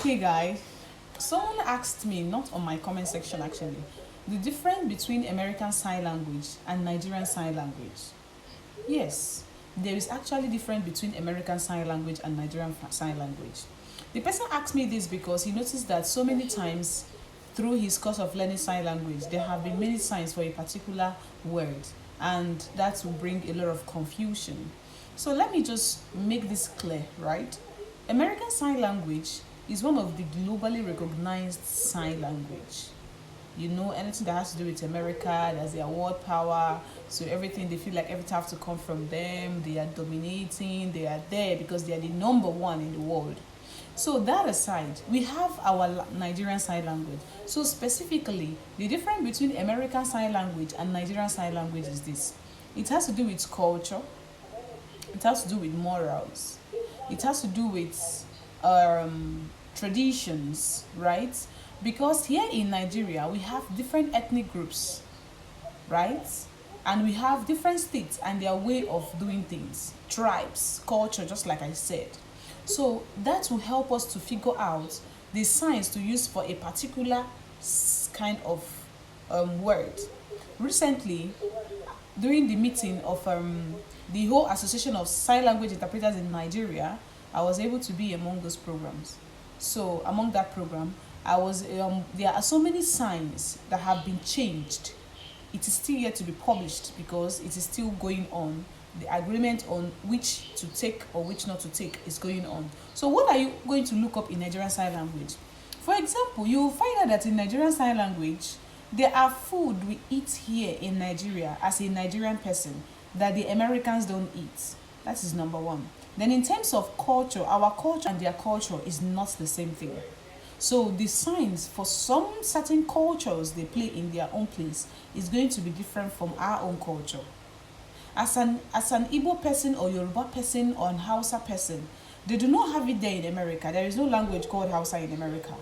Okay, guys. Someone asked me, not on my comment section actually, the difference between American Sign Language and Nigerian Sign Language. Yes, there is actually difference between American Sign Language and Nigerian Sign Language. The person asked me this because he noticed that so many times through his course of learning sign language, there have been many signs for a particular word, and that will bring a lot of confusion. So let me just make this clear, right? American Sign Language is one of the globally recognized sign language. You know, anything that has to do with America, there's their world power. So everything, they feel like everything has to come from them. They are dominating. They are there because they are the number one in the world. So that aside, we have our Nigerian Sign Language. So specifically, the difference between American Sign Language and Nigerian Sign Language is this. It has to do with culture. It has to do with morals. It has to do with traditions, right? Because here in Nigeria, we have different ethnic groups, right? And we have different states and their way of doing things, tribes, culture, just like I said. So that will help us to figure out the signs to use for a particular kind of word. Recently, during the meeting of the whole Association of Sign Language Interpreters in Nigeria, I was able to be among those programs. So among that program, I was there are so many signs that have been changed. It is still yet to be published because it is still going on. The agreement on which to take or which not to take is going on. So what are you going to look up in Nigerian Sign Language? For example, you will find out that in Nigerian Sign Language, there are food we eat here in Nigeria as a Nigerian person that the Americans don't eat. That is number one. Then in terms of culture, our culture and their culture is not the same thing. So the signs for some certain cultures they play in their own place is going to be different from our own culture. As an Igbo person or Yoruba person or an Hausa person, they do not have it there in America. There is no language called Hausa in America,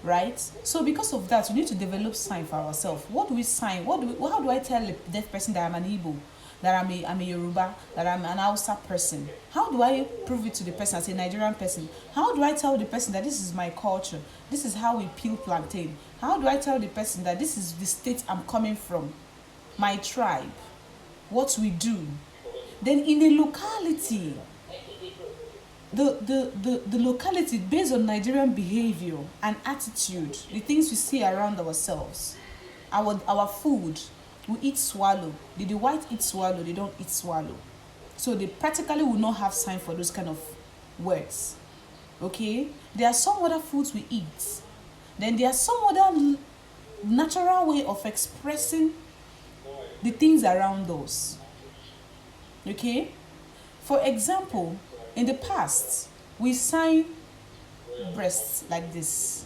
right? So because of that, we need to develop sign for ourselves. What do we sign? How do I tell a deaf person that I'm an Igbo, that I'm a Yoruba, that I'm an Hausa person? How do I prove it to the person as a Nigerian person? How do I tell the person that this is my culture? This is how we peel plantain. How do I tell the person that this is the state I'm coming from, my tribe, what we do? Then in a locality, the locality based on Nigerian behavior and attitude, the things we see around ourselves, our food, we eat swallow. The white eat swallow, they don't eat swallow. So they practically will not have sign for those kind of words. Okay? There are some other foods we eat. Then there are some other natural way of expressing the things around us. Okay? For example, in the past, we sign breasts like this.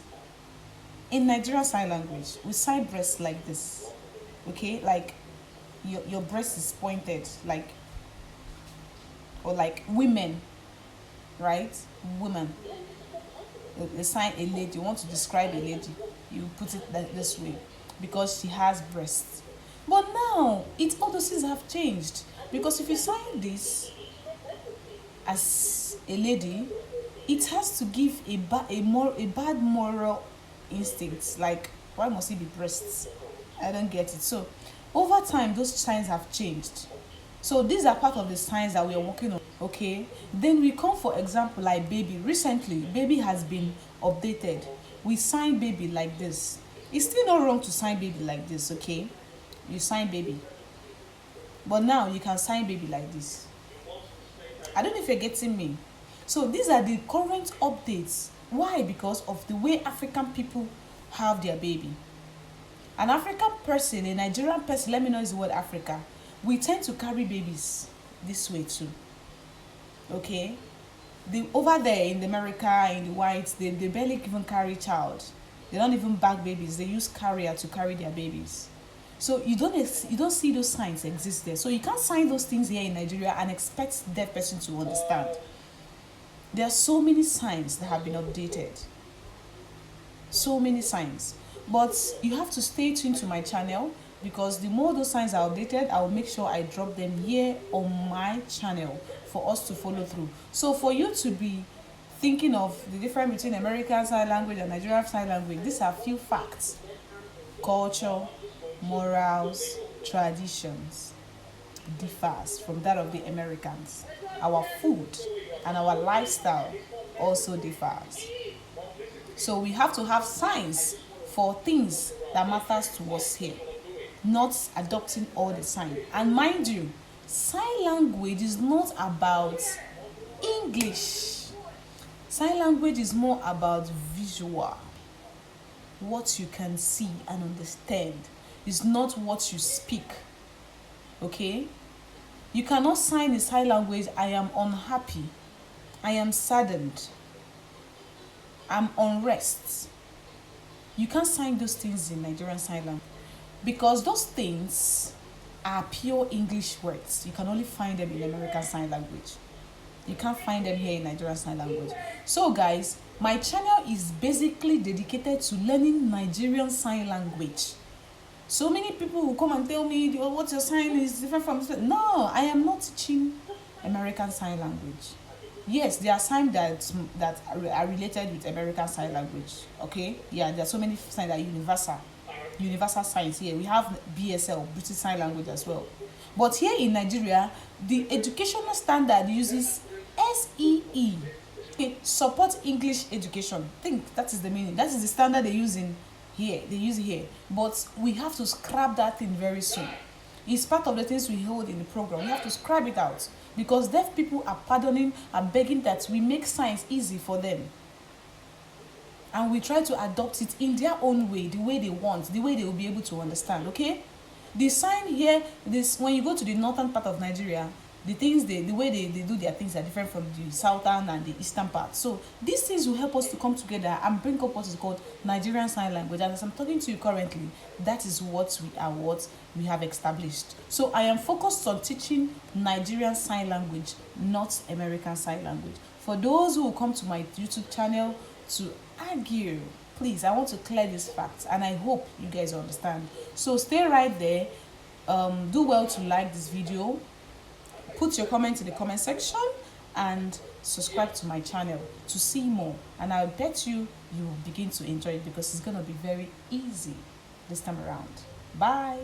In Nigerian Sign Language, we sign breasts like this. Okay? Like your breast is pointed, like, or like women, right? Women. You sign a lady, you want to describe a lady, you put it this way because she has breasts. But now, all those things have changed. Because if you sign this as a lady, it has to give a bad moral instinct. Like, why must it be breasts? I don't get it. So, over time, those signs have changed. So, these are part of the signs that we are working on. Okay? Then we come, for example, like baby. Recently, baby has been updated. We sign baby like this. It's still not wrong to sign baby like this, okay? You sign baby. But now you can sign baby like this. I don't know if you're getting me. So these are the current updates. Why? Because of the way African people have their baby. An African person, a Nigerian person, let me know is the word Africa. We tend to carry babies this way too. Okay? Over there in America, in the whites, they barely even carry child. They don't even bag babies. They use carrier to carry their babies. So you don't see those signs exist there. So you can't sign those things here in Nigeria and expect the deaf person to understand. There are so many signs that have been updated. So many signs. But you have to stay tuned to my channel, because the more those signs are updated, I will make sure I drop them here on my channel for us to follow through. So for you to be thinking of the difference between American Sign Language and Nigerian Sign Language, these are few facts. Culture, morals, traditions differs from that of the Americans. Our food and our lifestyle also differs. So we have to have signs for things that matters to us here, not adopting all the sign. And mind you, sign language is not about English. Sign language is more about visual, what you can see and understand. It's not what you speak. Okay? You cannot sign in sign language, I am unhappy, I am saddened, I'm unrest. You can't sign those things in Nigerian Sign Language because those things are pure English words. You can only find them in American Sign Language. You can't find them here in Nigerian Sign Language. So guys, my channel is basically dedicated to learning Nigerian Sign Language. So many people will come and tell me, oh, what your sign is different from... No, I am not teaching American Sign Language. Yes, there are signs that are related with American Sign Language. Okay? Yeah, there are so many signs that are universal signs here. We have BSL, British Sign Language as well. But here in Nigeria, the educational standard uses SEE. Okay, support English education. I think that is the meaning. That is the standard they use in here. They use it here. But we have to scrap that thing very soon. It's part of the things we hold in the program. We have to scrap it out because deaf people are pardoning and begging that we make science easy for them. And we try to adopt it in their own way, the way they want, the way they will be able to understand, okay? The sign here, this when you go to the northern part of Nigeria, the way they do their things are different from the southern and the eastern part. So these things will help us to come together and bring up what is called Nigerian Sign Language. And as I'm talking to you currently, that is what we have established. So I am focused on teaching Nigerian Sign Language, not American Sign Language. For those who will come to my YouTube channel to argue, please, I want to clear these facts and I hope you guys understand. So stay right there. Do well to like this video, put your comment in the comment section and subscribe to my channel to see more, and I bet you will begin to enjoy it because it's going to be very easy this time around. Bye.